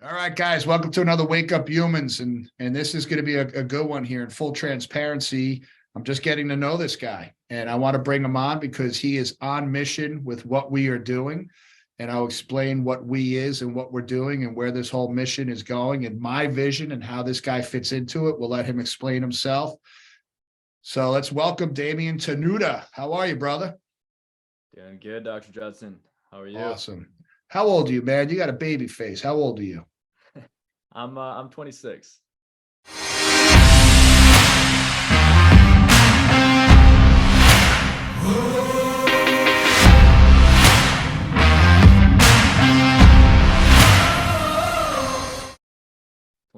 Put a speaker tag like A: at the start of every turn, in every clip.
A: All right, guys, welcome to another Wake Up Humans. And this is going to be a good one here in full transparency. I'm just getting to know this guy, and I want to bring him on because he is on mission with what we are doing. And I'll explain what we is and what we're doing and where this whole mission is going and my vision and how this guy fits into it. We'll let him explain himself. So let's welcome Damian Tenuta. How are you, brother?
B: Doing good, Dr. Judson. How are you?
A: Awesome. How old are you, man? You got a baby face. How old are you?
B: I'm 26.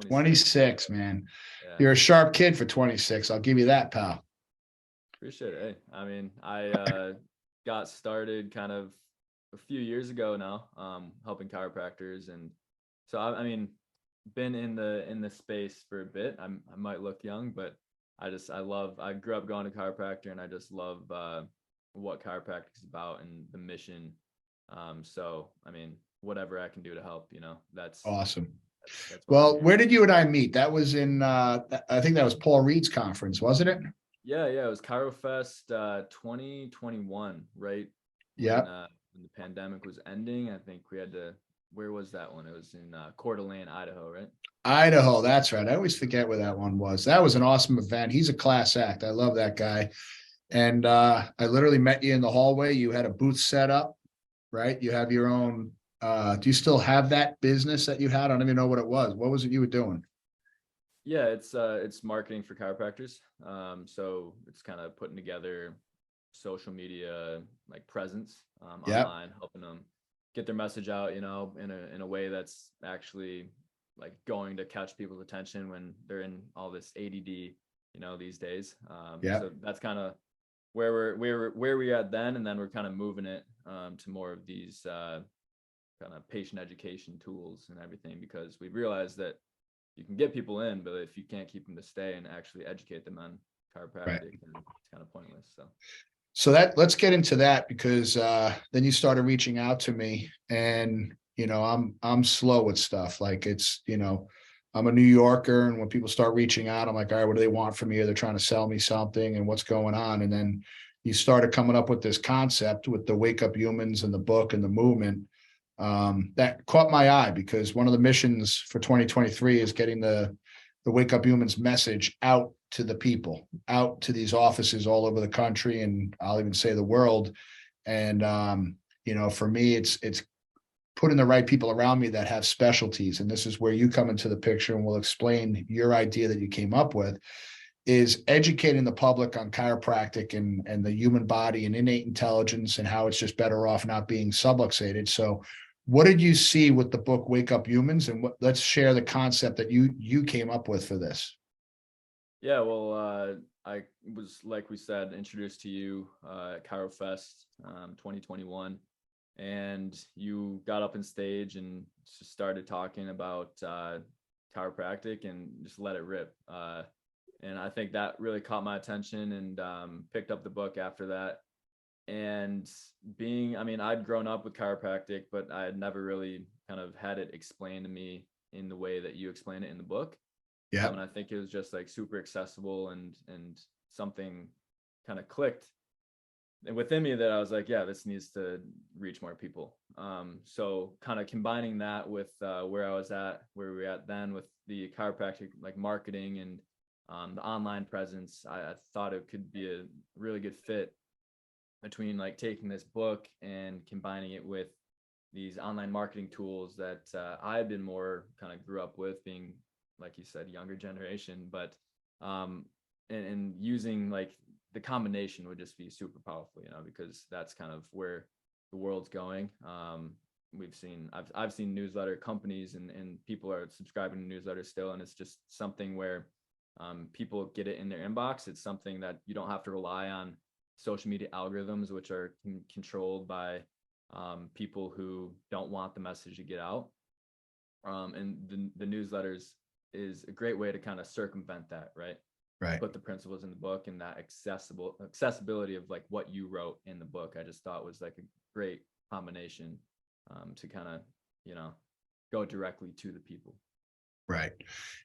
A: 26, man.
B: Yeah,
A: You're a sharp kid for 26. I'll give you that, pal.
B: appreciate it. Hey, I mean, I got started kind of a few years ago now, helping chiropractors, and so I mean, been in the space for a bit. I might look young, but I grew up going to chiropractor, and I just love what chiropractic is about and the mission. So I mean, whatever I can do to help, that's
A: Awesome.
B: that's why I'm
A: Well,
B: here.
A: where did you and I meet? That was in I think that was Paul Reed's conference, wasn't it?
B: Yeah, it was ChiroFest 2021, right
A: Yeah.
B: when the pandemic was ending. I think we had to. Where was that one? It was in Coeur d'Alene, Idaho, right?
A: Idaho, that's right. I always forget where that one was. That was an awesome event. He's a class act. I love that guy. And I literally met you in the hallway. You had a booth set up, right? You have your own do you still have that business that you had? I don't even know what it was. What was it you were doing?
B: Yeah, it's marketing for chiropractors. So it's kind of putting together social media like presence
A: Yeah.
B: online, helping them get their message out, in a way that's actually like going to catch people's attention when they're in all this ADD, these days.
A: Yeah.
B: So that's kind of where we at then, and then we're kind of moving it to more of these kind of patient education tools and everything, because we realized that you can get people in, but if you can't keep them to stay and actually educate them on
A: Right.
B: chiropractic, then it's kind of pointless.
A: So that let's get into that because then you started reaching out to me, and I'm slow with stuff. Like I'm a New Yorker, and when people start reaching out, I'm like, all right, what do they want from me? They're trying to sell me something, and what's going on? And then you started coming up with this concept with the Wake Up Humans and the book and the movement. That caught my eye because one of the missions for 2023 is getting the Wake Up Humans message out to the people, out to these offices all over the country, and I'll even say the world. And for me, it's putting the right people around me that have specialties. And this is where you come into the picture, and we'll explain your idea that you came up with is educating the public on chiropractic and the human body and innate intelligence and how it's just better off not being subluxated. So what did you see with the book Wake Up Humans, and let's share the concept that you came up with for this?
B: Yeah, well, I was, like we said, introduced to you at ChiroFest 2021, and you got up on stage and just started talking about chiropractic and just let it rip. And I think that really caught my attention, and picked up the book after that. And I mean, I'd grown up with chiropractic, but I had never really kind of had it explained to me in the way that you explain it in the book.
A: Yeah.
B: And I think it was just like super accessible, and something kind of clicked and within me that I was like, yeah, this needs to reach more people. So kind of combining that with where we were at then with the chiropractic like marketing and the online presence, I thought it could be a really good fit between like taking this book and combining it with these online marketing tools that I've been more kind of grew up with, being like you said, younger generation, but and using like the combination would just be super powerful, because that's kind of where the world's going. I've seen newsletter companies, and people are subscribing to newsletters still, and it's just something where people get it in their inbox. It's something that you don't have to rely on social media algorithms, which are controlled by people who don't want the message to get out. And the newsletters is a great way to kind of circumvent that, right?
A: Right.
B: Put the principles in the book, and that accessibility of like what you wrote in the book, I just thought was like a great combination to kind of, go directly to the people.
A: Right.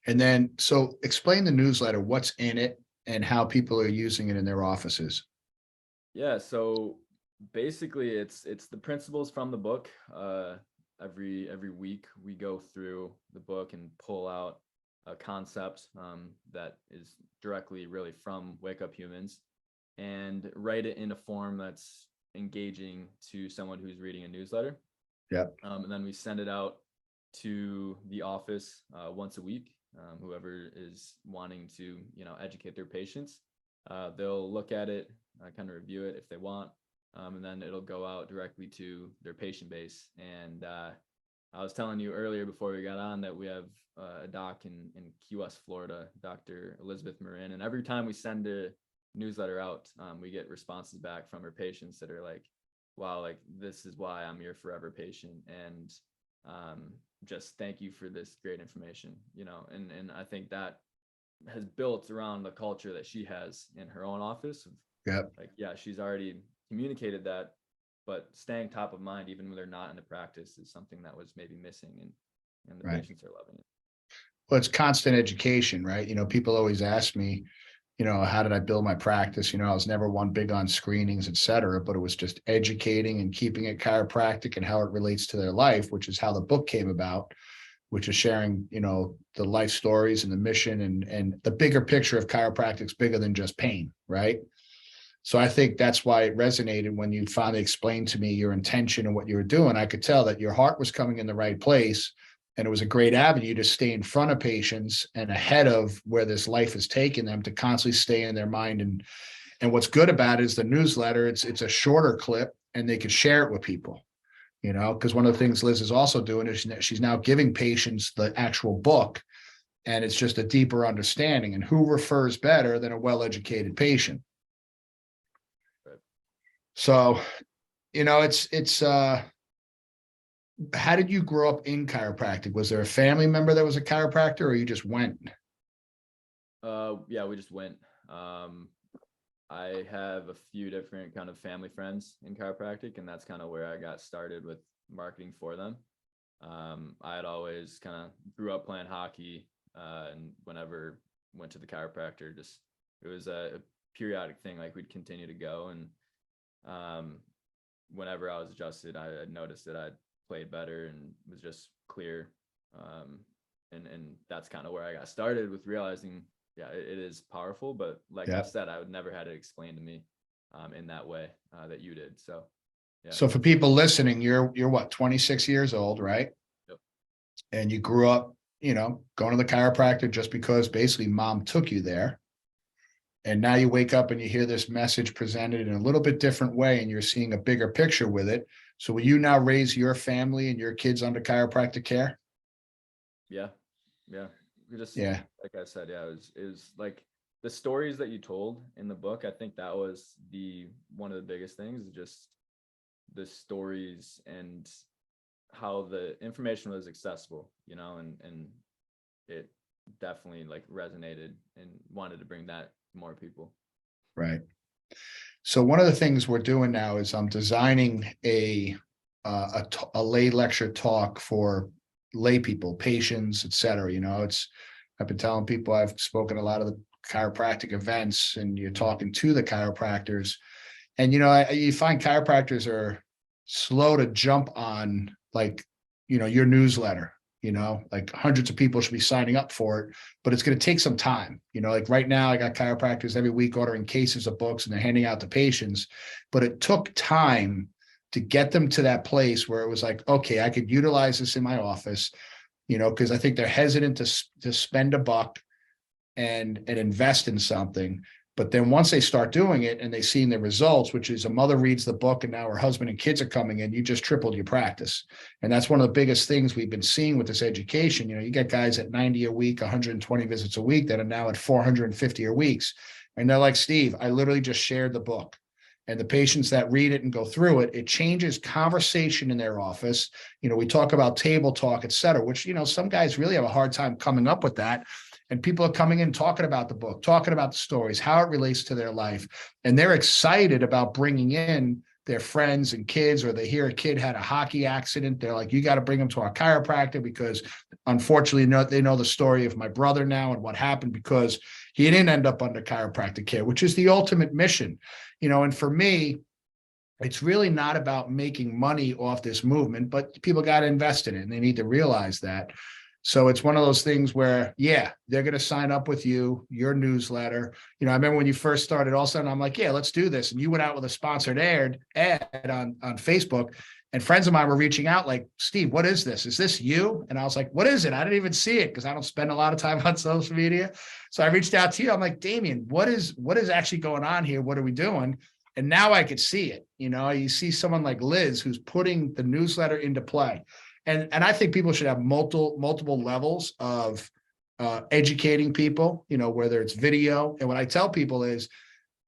A: And then, so explain the newsletter, what's in it and how people are using it in their offices.
B: Yeah. So basically it's the principles from the book. Every week we go through the book and pull out a concept that is directly really from Wake Up Humans, and write it in a form that's engaging to someone who's reading a newsletter.
A: Yeah.
B: And then we send it out to the office once a week. Whoever is wanting to, educate their patients, they'll look at it, kind of review it if they want, and then it'll go out directly to their patient base. And I was telling you earlier before we got on that we have a doc in Key West, Florida, Dr. Elizabeth Marin, and every time we send a newsletter out, we get responses back from her patients that are like, wow, like this is why I'm your forever patient, and just thank you for this great information, and I think that has built around the culture that she has in her own office.
A: Yeah.
B: Like, yeah, she's already communicated that, but staying top of mind even when they're not in the practice is something that was maybe missing, and the patients are loving it.
A: Well, it's constant education, right? People always ask me, how did I build my practice? I was never one big on screenings, et cetera, but it was just educating and keeping it chiropractic and how it relates to their life, which is how the book came about, which is sharing, the life stories and the mission and the bigger picture of chiropractic's bigger than just pain, right? So I think that's why it resonated when you finally explained to me your intention and what you were doing. I could tell that your heart was coming in the right place, and it was a great avenue to stay in front of patients and ahead of where this life is taking them, to constantly stay in their mind. And what's good about it is the newsletter, it's a shorter clip and they can share it with people, because one of the things Liz is also doing is she's now giving patients the actual book, and it's just a deeper understanding. And who refers better than a well-educated patient? So, it's how did you grow up in chiropractic? Was there a family member that was a chiropractor, or you just went?
B: Yeah, we just went. I have a few different kind of family friends in chiropractic, and that's kind of where I got started with marketing for them. I had always kind of grew up playing hockey, and whenever went to the chiropractor, it was a periodic thing. Like, we'd continue to go, and whenever I was adjusted, I had noticed that I'd played better and was just clear. And that's kind of where I got started with realizing, yeah, it is powerful, but like I said, I would never had it explained to me in that way that you did. So, yeah.
A: So for people listening, you're what, 26 years old, right?
B: Yep.
A: And you grew up, going to the chiropractor just because basically mom took you there. And now you wake up and you hear this message presented in a little bit different way, and you're seeing a bigger picture with it. So will you now raise your family and your kids under chiropractic care?
B: Yeah. Just
A: like
B: I said, yeah, it was like the stories that you told in the book. I think that was one of the biggest things, just the stories and how the information was accessible, and it definitely like resonated, and wanted to bring that to more people.
A: Right. So one of the things we're doing now is I'm designing a lay lecture talk for lay people, patients, et cetera. I've been telling people, I've spoken at a lot of the chiropractic events, and you're talking to the chiropractors, and you find chiropractors are slow to jump on, like, your newsletter. Like hundreds of people should be signing up for it, but it's going to take some time. Like right now, I got chiropractors every week ordering cases of books, and they're handing out to patients, but it took time to get them to that place where it was like, okay, I could utilize this in my office, because I think they're hesitant to spend a buck and invest in something. But then once they start doing it and they see the results, which is a mother reads the book and now her husband and kids are coming in, you just tripled your practice. And that's one of the biggest things we've been seeing with this education. You get guys at 90 a week, 120 visits a week that are now at 450 a weeks. And they're like, Steve, I literally just shared the book. And the patients that read it and go through it, it changes conversation in their office. We talk about table talk, et cetera, which, some guys really have a hard time coming up with that. And people are coming in talking about the book, talking about the stories, how it relates to their life. And they're excited about bringing in their friends and kids, or they hear a kid had a hockey accident. They're like, you got to bring them to our chiropractor because unfortunately they know the story of my brother now and what happened because he didn't end up under chiropractic care, which is the ultimate mission, and for me, it's really not about making money off this movement, but people got to invest in it and they need to realize that. So it's one of those things where, yeah, they're going to sign up with your newsletter. I remember when you first started, all of a sudden I'm like, yeah, let's do this. And you went out with a sponsored ad on Facebook, and friends of mine were reaching out like, Steve, what is this? Is this you? And I was like, what is it? I didn't even see it because I don't spend a lot of time on social media. So I reached out to you. I'm like, Damian, what is actually going on here? What are we doing? And now I could see it. You see someone like Liz who's putting the newsletter into play. And I think people should have multiple levels of educating people, whether it's video. And what I tell people is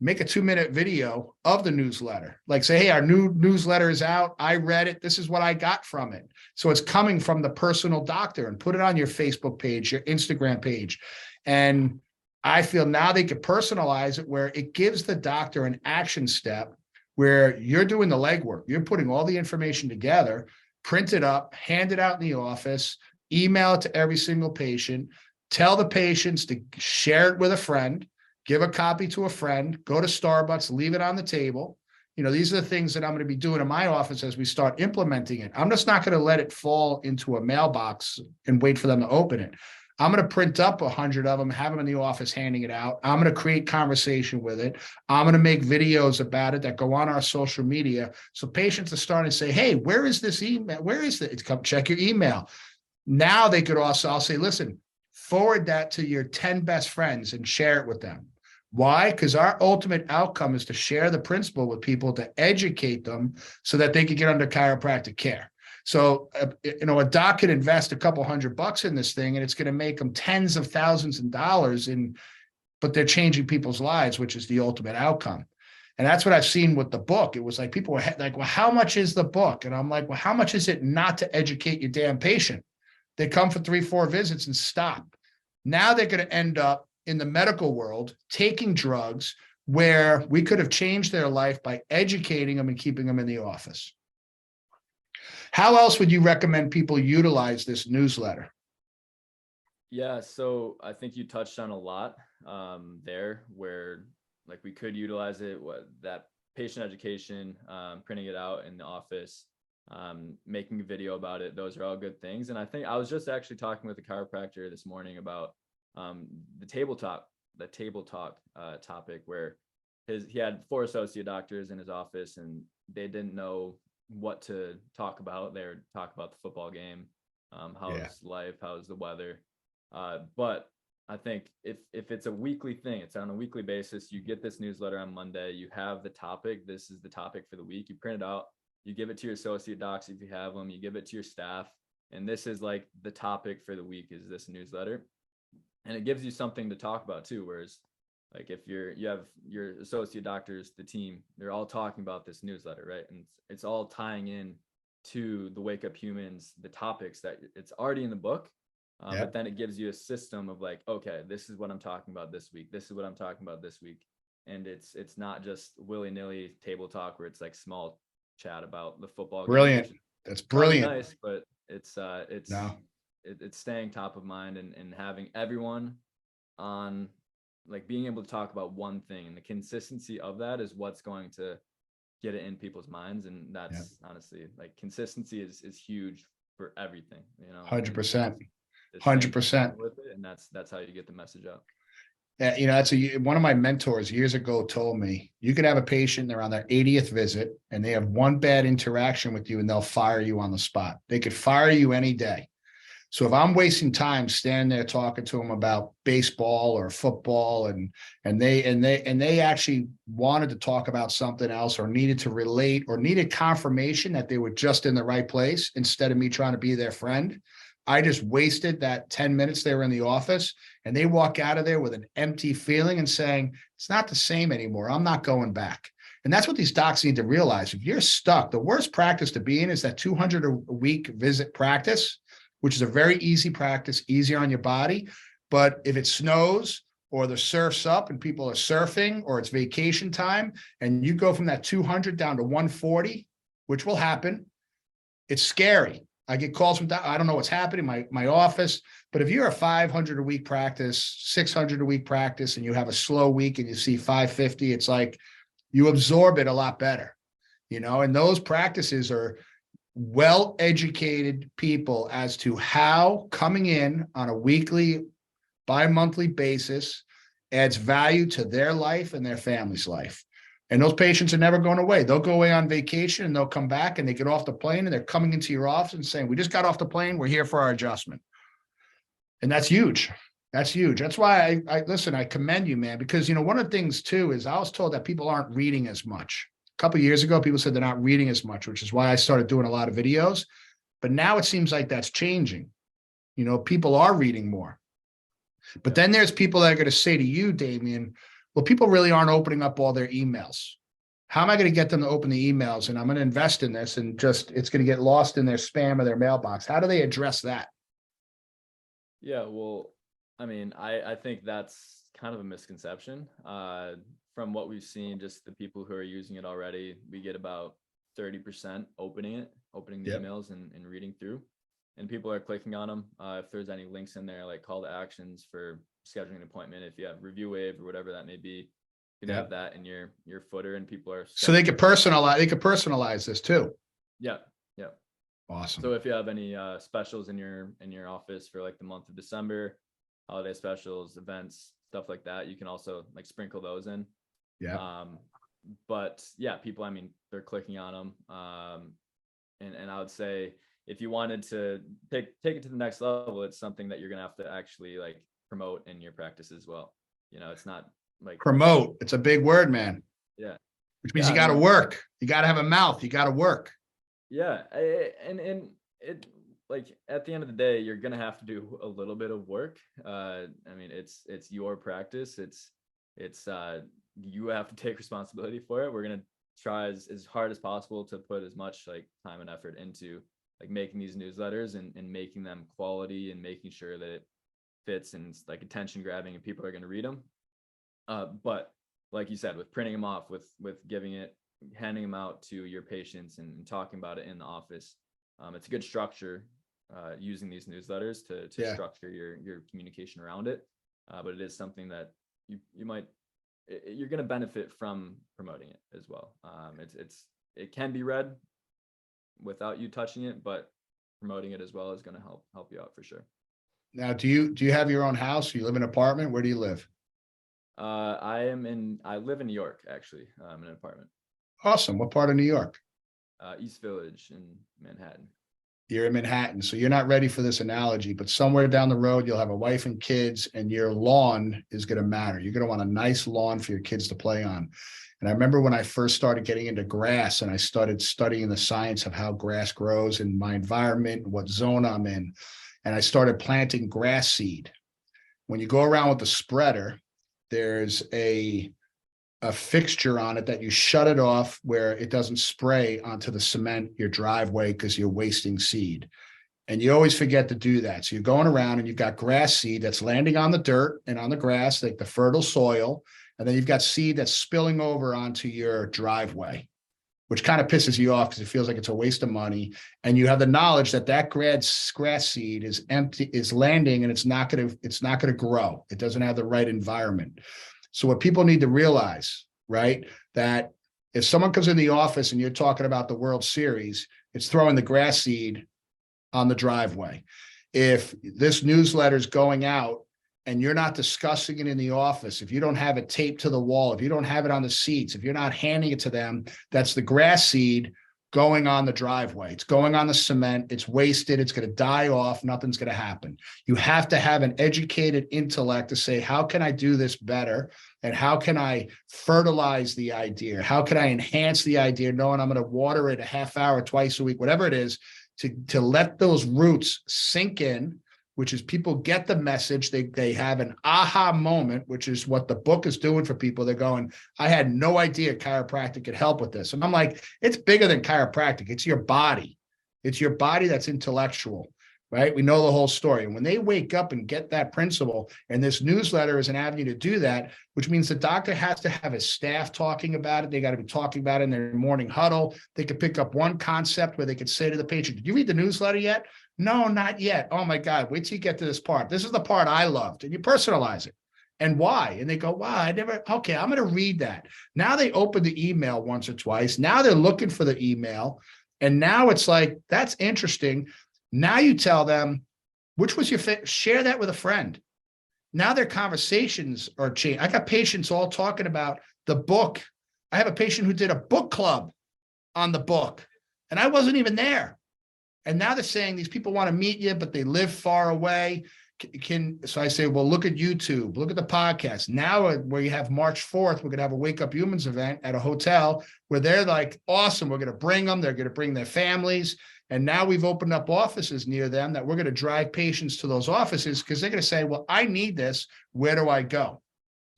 A: make a 2-minute video of the newsletter. Like say, hey, our new newsletter is out. I read it. This is what I got from it. So it's coming from the personal doctor, and put it on your Facebook page, your Instagram page. And I feel now they could personalize it where it gives the doctor an action step where you're doing the legwork. You're putting all the information together, print it up, hand it out in the office, email it to every single patient, tell the patients to share it with a friend, give a copy to a friend, go to Starbucks, leave it on the table. These are the things that I'm going to be doing in my office as we start implementing it. I'm just not going to let it fall into a mailbox and wait for them to open it. I'm going to print up 100 of them, have them in the office handing it out. I'm going to create conversation with it. I'm going to make videos about it that go on our social media. So patients are starting to say, hey, where is this email? Where is it? Come check your email. Now they could also, I'll say, listen, forward that to your 10 best friends and share it with them. Why? Because our ultimate outcome is to share the principle with people, to educate them so that they can get under chiropractic care. So, a doc could invest a couple $100 in this thing, and it's going to make them tens of thousands of dollars but they're changing people's lives, which is the ultimate outcome. And that's what I've seen with the book. It was like people were like, well, how much is the book? And I'm like, well, how much is it not to educate your damn patient? They come for 3-4 visits and stop. Now they're going to end up in the medical world taking drugs where we could have changed their life by educating them and keeping them in the office. How else would you recommend people utilize this newsletter?
B: Yeah, so I think you touched on a lot there where like we could utilize it, that patient education, printing it out in the office, making a video about it. Those are all good things. And I think I was just actually talking with a chiropractor this morning about the table talk topic where he had 4 associate doctors in his office and they didn't know what to talk about. They would talk about the football game, how's life, how's the weather. But I think if it's a weekly thing, it's on a weekly basis, you get this newsletter on Monday, you have the topic, this is the topic for the week, you print it out, you give it to your associate docs if you have them, you give it to your staff, and this is like the topic for the week is this newsletter. And it gives you something to talk about too, whereas like if you have your associate doctors, the team, they're all talking about this newsletter, right? And it's all tying in to the Wake Up Humans, the topics that it's already in the book. But then it gives you a system of like, okay, this is what I'm talking about this week. This is what I'm talking about this week. And it's not just willy-nilly table talk where it's like small chat about the football
A: Brilliant.
B: game.
A: That's brilliant.
B: Nice, but it's staying top of mind and having everyone on, like being able to talk about one thing, and the consistency of that is what's going to get it in people's minds. And that's honestly, like, consistency is huge for everything,
A: 100%. 100%
B: with it, and that's how you get the message out.
A: That's one of my mentors years ago told me, you could have a patient, they're on their 80th visit and they have one bad interaction with you and they'll fire you on the spot. They could fire you any day. So if I'm wasting time standing there talking to them about baseball or football and they actually wanted to talk about something else or needed to relate or needed confirmation that they were just in the right place instead of me trying to be their friend, I just wasted that 10 minutes they were in the office, and they walk out of there with an empty feeling and saying, it's not the same anymore. I'm not going back. And that's what these docs need to realize. If you're stuck, the worst practice to be in is that 200 a week visit practice, which is a very easy practice, easier on your body. But if it snows or the surf's up and people are surfing, or it's vacation time, and you go from that 200 down to 140, which will happen. It's scary. I get calls from, I don't know what's happening in my office, but if you're a 500 a week practice, 600 a week practice, and you have a slow week and you see 550, it's like you absorb it a lot better, and those practices are well-educated people as to how coming in on a weekly, bi-monthly basis adds value to their life and their family's life. And those patients are never going away. They'll go away on vacation and they'll come back and they get off the plane and they're coming into your office and saying, we just got off the plane. We're here for our adjustment. And that's huge. That's huge. That's why I listen, I commend you, man, because, one of the things too, is I was told that people aren't reading as much. A couple of years ago, people said they're not reading as much, which is why I started doing a lot of videos. But now it seems like that's changing. People are reading more. But then there's people that are going to say to you, Damian, well, people really aren't opening up all their emails. How am I going to get them to open the emails? And I'm going to invest in this and it's going to get lost in their spam or their mailbox. How do they address that?
B: Yeah, well, I mean, I think that's kind of a misconception. From what we've seen, just the people who are using it already, we get about 30% opening the emails and reading through. And people are clicking on them. If there's any links in there, like call to actions for scheduling an appointment, if you have review wave or whatever that may be, you can have that in your footer, and people are.
A: So they could personalize this too.
B: Yeah.
A: Awesome.
B: So if you have any specials in your office for like the month of December, holiday specials, events, stuff like that, you can also like sprinkle those in.
A: Yeah.
B: But yeah, people, I mean, they're clicking on them. And I would say, if you wanted to take it to the next level, it's something that you're going to have to actually like promote in your practice as well. It's not like
A: promote. It's a big word, man.
B: Yeah.
A: Which means you got to work. You got to have a mouth. You got to work.
B: Yeah. And it, like, at the end of the day, you're going to have to do a little bit of work. I mean, it's your practice. It's you have to take responsibility for it. We're going to try as hard as possible to put as much like time and effort into like making these newsletters and making them quality and making sure that it fits and it's like attention grabbing and people are going to read them. But like you said, with printing them off, with handing them out to your patients and talking about it in the office, it's a good structure using these newsletters to structure your communication around it. But it is something that you're going to benefit from promoting it as well. It can be read without you touching it, but promoting it as well is going to help you out for sure.
A: Now, do you have your own house? Do you live in an apartment? Where do you live?
B: I live in New York, actually. I'm in an apartment.
A: Awesome. What part of New York?
B: East Village in Manhattan.
A: You're in Manhattan, so you're not ready for this analogy, but somewhere down the road, you'll have a wife and kids, and your lawn is going to matter. You're going to want a nice lawn for your kids to play on. And I remember when I first started getting into grass and I started studying the science of how grass grows in my environment, what zone I'm in, and I started planting grass seed. When you go around with the spreader, there's a fixture on it that you shut it off where it doesn't spray onto the cement, your driveway, because you're wasting seed. And you always forget to do that. So you're going around and you've got grass seed that's landing on the dirt and on the grass, like the fertile soil. And then you've got seed that's spilling over onto your driveway, which kind of pisses you off because it feels like it's a waste of money. And you have the knowledge that grass seed is empty, is landing, and it's not going to grow. It doesn't have the right environment. So what people need to realize, right, that if someone comes in the office and you're talking about the World Series, it's throwing the grass seed on the driveway. If this newsletter is going out and you're not discussing it in the office, if you don't have it taped to the wall, if you don't have it on the seats, if you're not handing it to them, that's the grass seed going on the driveway. It's going on the cement. It's wasted. It's going to die off. Nothing's going to happen. You have to have an educated intellect to say, how can I do this better? And how can I fertilize the idea? How can I enhance the idea, knowing I'm going to water it a half hour, twice a week, whatever it is, to let those roots sink in, which is people get the message. They have an aha moment, which is what the book is doing for people. They're going, I had no idea chiropractic could help with this. And I'm like, it's bigger than chiropractic. It's your body. It's your body that's intellectual. right? We know the whole story. And when they wake up and get that principle, and this newsletter is an avenue to do that, which means the doctor has to have his staff talking about it. They got to be talking about it in their morning huddle. They could pick up one concept where they could say to the patient, did you read the newsletter yet? No, not yet. Oh my God, wait till you get to this part. This is the part I loved. And you personalize it. And why? And they go, wow, I never, okay, I'm going to read that. Now they open the email once or twice. Now they're looking for the email. And now it's like, that's interesting. Now you tell them, which was your share that with a friend. Now their conversations are changed. I got patients all talking about the book. I have a patient who did a book club on the book, and I wasn't even there. And now they're saying these people want to meet you, but they live far away. So I say, well, look at YouTube, look at the podcast. Now, where you have March 4th, we're going to have a Wake Up Humans event at a hotel where they're like, awesome. We're going to bring them. They're going to bring their families. And now we've opened up offices near them that we're going to drive patients to those offices because they're going to say, well, I need this. Where do I go?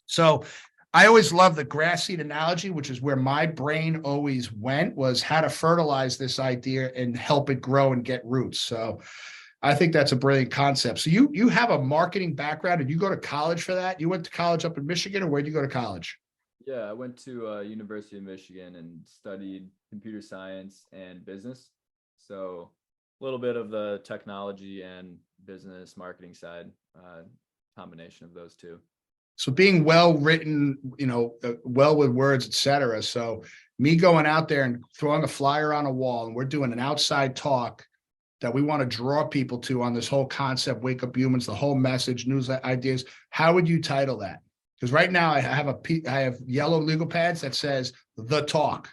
A: So I always love the grass seed analogy, which is where my brain always went, was how to fertilize this idea and help it grow and get roots. So I think that's a brilliant concept. So you have a marketing background. Did you go to college for that? You went to college up in Michigan, or where did you go to college?
B: Yeah, I went to University of Michigan and studied computer science and business. So a little bit of the technology and business marketing side, combination of those two.
A: So being well written, well with words, et cetera. So me going out there and throwing a flyer on a wall, and we're doing an outside talk that we want to draw people to on this whole concept, Wake Up Humans, the whole message, news ideas. How would you title that? Because right now I have yellow legal pads that says The Talk.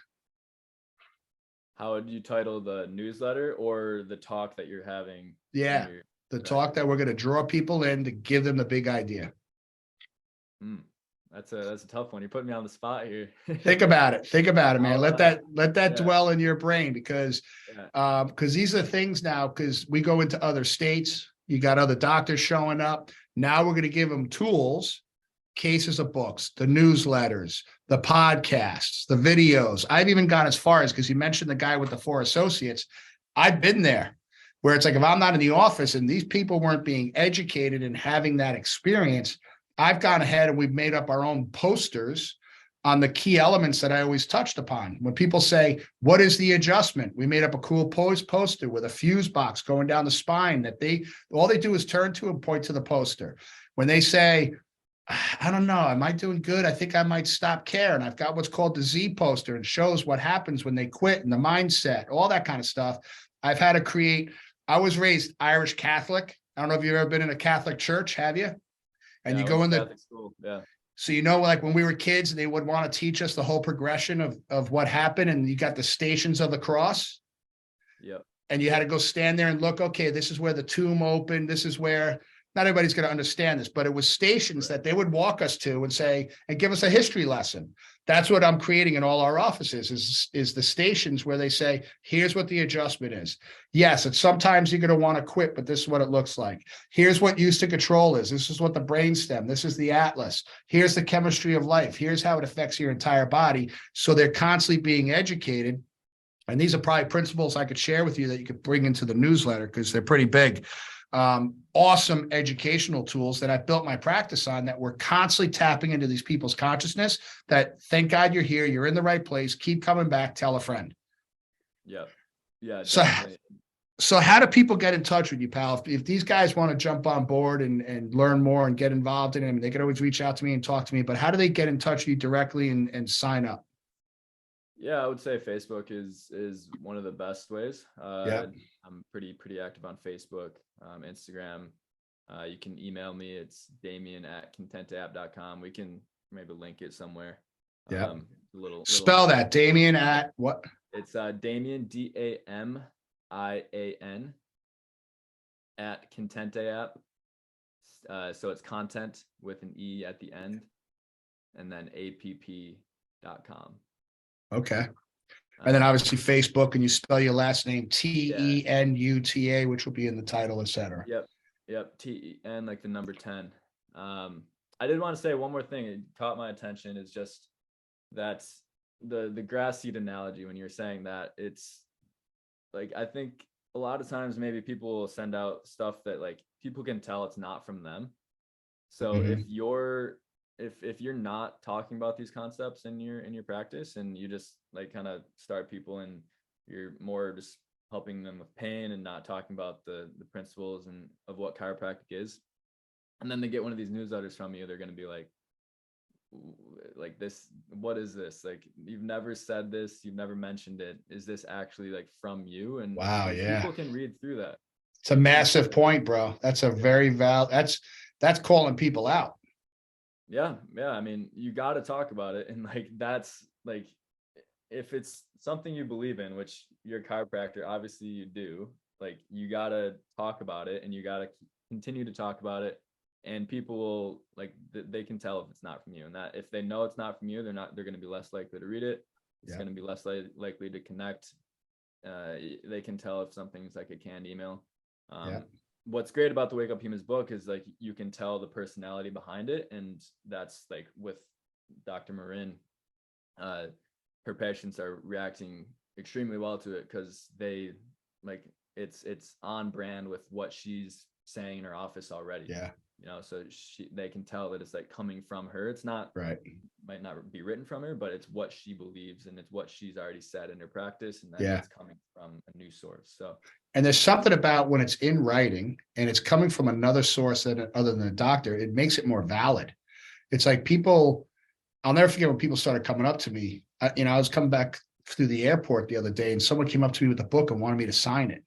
B: How would you title the newsletter or the talk that you're having?
A: Yeah, the talk that we're going to draw people in to give them the big idea.
B: That's a tough one. You're putting me on the spot here.
A: Think about it, man. Let that dwell in your brain, because these are things now, because we go into other states, you got other doctors showing up. Now we're going to give them tools, cases of books, the newsletters, the podcasts, the videos. I've even gone as far as, because you mentioned the guy with the 4 associates, I've been there, where it's like, if I'm not in the office and these people weren't being educated and having that experience, I've gone ahead and we've made up our own posters on the key elements that I always touched upon. When people say, what is the adjustment? We made up a cool poster with a fuse box going down the spine that all they do is turn to and point to the poster. When they say, I don't know, am I doing good? I think I might stop care. And I've got what's called the Z poster, and shows what happens when they quit and the mindset, all that kind of stuff. I've had to create, I was raised Irish Catholic. I don't know if you've ever been in a Catholic church, have you? And you go in the
B: Catholic school. Yeah.
A: So, like when we were kids, they would want to teach us the whole progression of what happened. And you got the Stations of the Cross.
B: Yep.
A: And you had to go stand there and look, okay, this is where the tomb opened. This is where, not everybody's going to understand this, but it was stations that they would walk us to and say, and give us a history lesson. That's what I'm creating in all our offices is the stations where they say, here's what the adjustment is. Yes, it's sometimes you're going to want to quit, but this is what it looks like. Here's what use to control is. This is what the brainstem, this is the atlas. Here's the chemistry of life. Here's how it affects your entire body. So they're constantly being educated. And these are probably principles I could share with you that you could bring into the newsletter, because they're pretty big. Awesome educational tools that I've built my practice on, that we're constantly tapping into these people's consciousness, that thank God you're here. You're in the right place. Keep coming back. Tell a friend.
B: Yeah. Yeah.
A: So how do people get in touch with you, pal? If these guys want to jump on board and learn more and get involved in it, they can always reach out to me and talk to me, but how do they get in touch with you directly and sign up?
B: Yeah, I would say Facebook is one of the best ways. I'm pretty active on Facebook, Instagram. You can email me. It's Damian@contentapp.com. We can maybe link it somewhere.
A: Yeah. Spell that, Damian at what?
B: It's Damian, DAMIAN @contentapp. So it's content with an E at the end, and then app.com.
A: Okay. And then obviously Facebook, and you spell your last name TENUTA, which will be in the title, etc.
B: Yep. TEN, like the number 10. I did want to say one more thing. It caught my attention, is just that's the grass seed analogy. When you're saying that, it's like, I think a lot of times maybe people will send out stuff that like people can tell it's not from them. So if you're not talking about these concepts in your practice, and you just like kind of start people and you're more just helping them with pain and not talking about the principles and of what chiropractic is, and then they get one of these newsletters from you, they're going to be like this, what is this? Like, you've never said this, you've never mentioned it. Is this actually like from you? And
A: wow, yeah,
B: people can read through that.
A: It's a massive point, bro. That's a very that's calling people out.
B: Yeah. I mean, you got to talk about it. And like, that's like, if it's something you believe in, which you're a chiropractor, obviously you do, like, you got to talk about it, and you got to continue to talk about it. And people will like, they can tell if it's not from you, and that if they know it's not from you, they're going to be less likely to read it. It's going to be less likely to connect. They can tell if something's like a canned email. What's great about the Wake Up Humans book is like, you can tell the personality behind it. And that's like with Dr. Marin, her patients are reacting extremely well to it, because they like, it's on brand with what she's saying in her office already.
A: Yeah.
B: You know, so they can tell that it's like coming from her. It's not right, might not be written from her, but it's what she believes, and it's what she's already said in her practice, and then it's coming from a new source. So, and
A: there's something about when it's in writing and it's coming from another source other than a doctor, it makes it more valid. It's like I'll never forget when people started coming up to me. I was coming back through the airport the other day, and someone came up to me with a book and wanted me to sign it.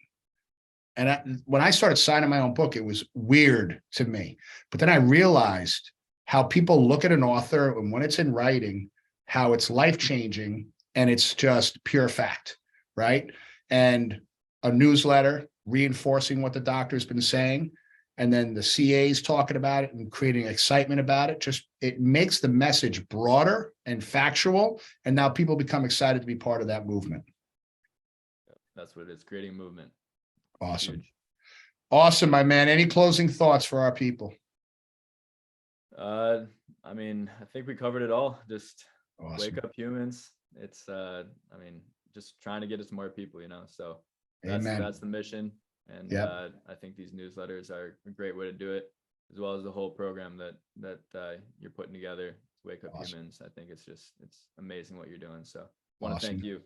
A: And when I started signing my own book, it was weird to me. But then I realized how people look at an author, and when it's in writing, how it's life-changing, and it's just pure fact, right? And a newsletter reinforcing what the doctor's been saying, and then the CAs talking about it and creating excitement about it, it makes the message broader and factual. And now people become excited to be part of that movement.
B: That's what it is, creating movement.
A: Awesome.
B: Huge.
A: Awesome, my man. Any closing thoughts for our people?
B: I mean, I think we covered it all. Just
A: awesome.
B: Wake up humans. It's I mean, just trying to get it to more people, so that's the mission. And I think these newsletters are a great way to do it, as well as the whole program that you're putting together, Wake Up Humans. I think it's amazing what you're doing. So I want to thank you.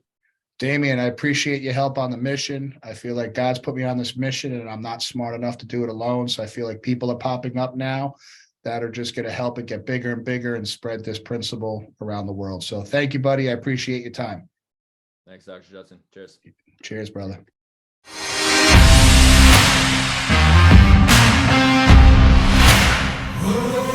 A: Damian, I appreciate your help on the mission. I feel like God's put me on this mission, and I'm not smart enough to do it alone. So I feel like people are popping up now that are just going to help it get bigger and bigger and spread this principle around the world. So thank you, buddy. I appreciate your time.
B: Thanks, Dr. Judson. Cheers.
A: Cheers, brother.
C: Oh